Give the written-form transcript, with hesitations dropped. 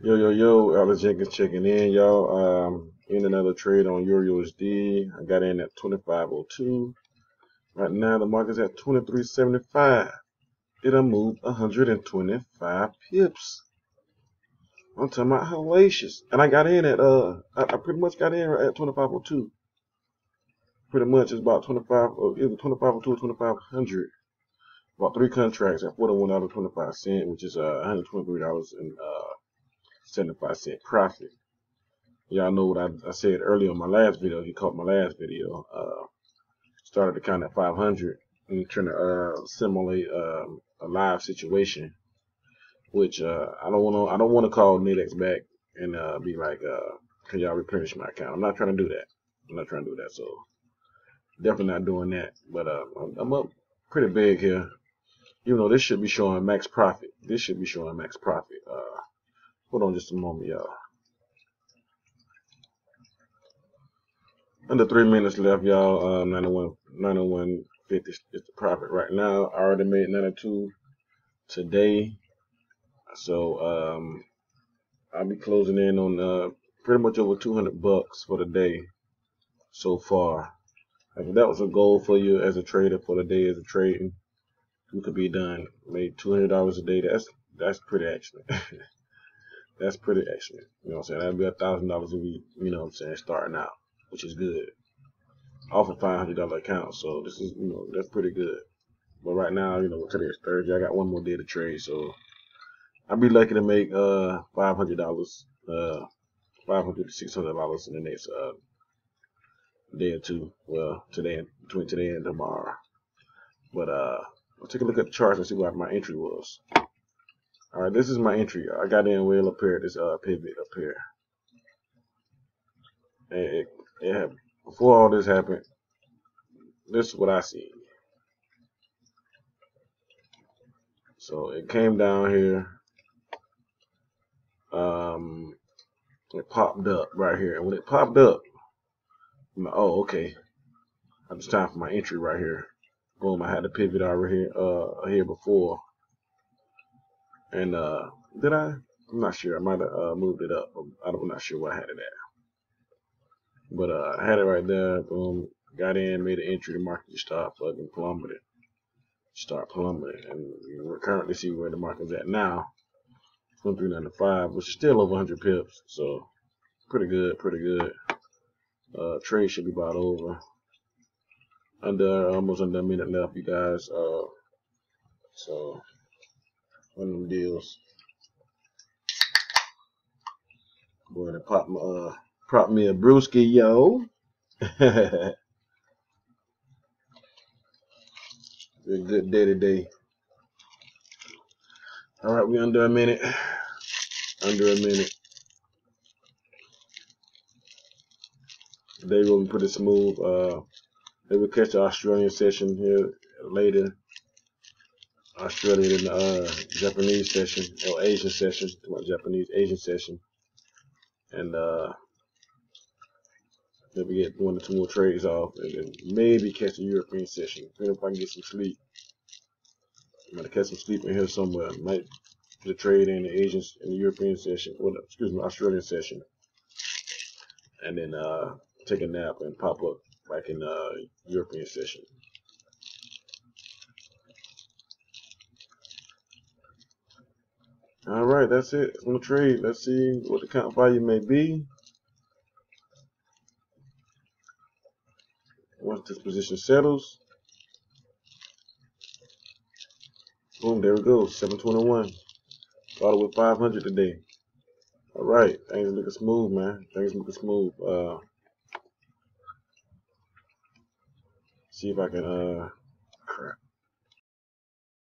Yo, Alex Jenkins checking in, y'all. In another trade on EURUSD. I got in at 25.02. Right now, the market's at 23.75. It done moved 125 pips. I'm talking about hellacious. And I got in at, I pretty much got in at 25.02. Pretty much it's about 25, either 25.02 or 2500. About 3 contracts at $41.25, which is $123.75 profit. Y'all know what I said earlier on my last video. If you caught my last video, started to count at 500 and trying to simulate a live situation, which I don't want to call nadex back and be like, can y'all replenish my account? I'm not trying to do that. So definitely not doing that. But I'm up pretty big here. You know, this should be showing max profit. Hold on just a moment, y'all. Under 3 minutes left, y'all. 91.50 is the profit right now. I already made 92 today, so I'll be closing in on pretty much over 200 bucks for the day so far. If that was a goal for you as a trader for the day as a trading, you could be done. Made $200 a day. That's pretty excellent. That's pretty excellent. You know what I'm saying? That'd be $1,000 a week. You know what I'm saying? Starting out, which is good. Off a $500 account, so this is, that's pretty good. But right now, today is Thursday. I got one more day to trade, so I'd be lucky to make $500, $500 to $600 in the next day or two. Well, between today and tomorrow. But I'll take a look at the charts and see what my entry was. All right, this is my entry. I got in way up here. This pivot up here. And before all this happened, this is what I see. So it came down here. It popped up right here, and when it popped up, I'm like, oh, okay. It's time for my entry right here. Boom! I had the pivot already here before, and did I? I'm not sure. I might have moved it up. I'm not sure where I had it at. But I had it right there. Boom. Got in, made an entry. The market just started fucking plummeting. And we're currently see where the market's at now. 23.95, which is still over 100 pips. So pretty good. Trade should be about over. Almost under a minute left, you guys. So one of them deals. Boy, they prop me a brewski, yo. A good day today. All right, we under a minute. Today we'll be pretty smooth. They will catch the Australian session here later. Australian and Japanese session or Asian session. Asian session, and maybe get 1 or 2 more trades off, and then maybe catch the European session. If I can get some sleep, I'm gonna catch some sleep in here somewhere. Might get a trade in the Asian and the European session. Well, excuse me, Australian session, and then take a nap and pop up back in European session. All right, that's it. I'm gonna trade. Let's see what the count value may be. Once this position settles, boom, there we go. 721. Started with 500 today. All right, things looking smooth, man. See if I can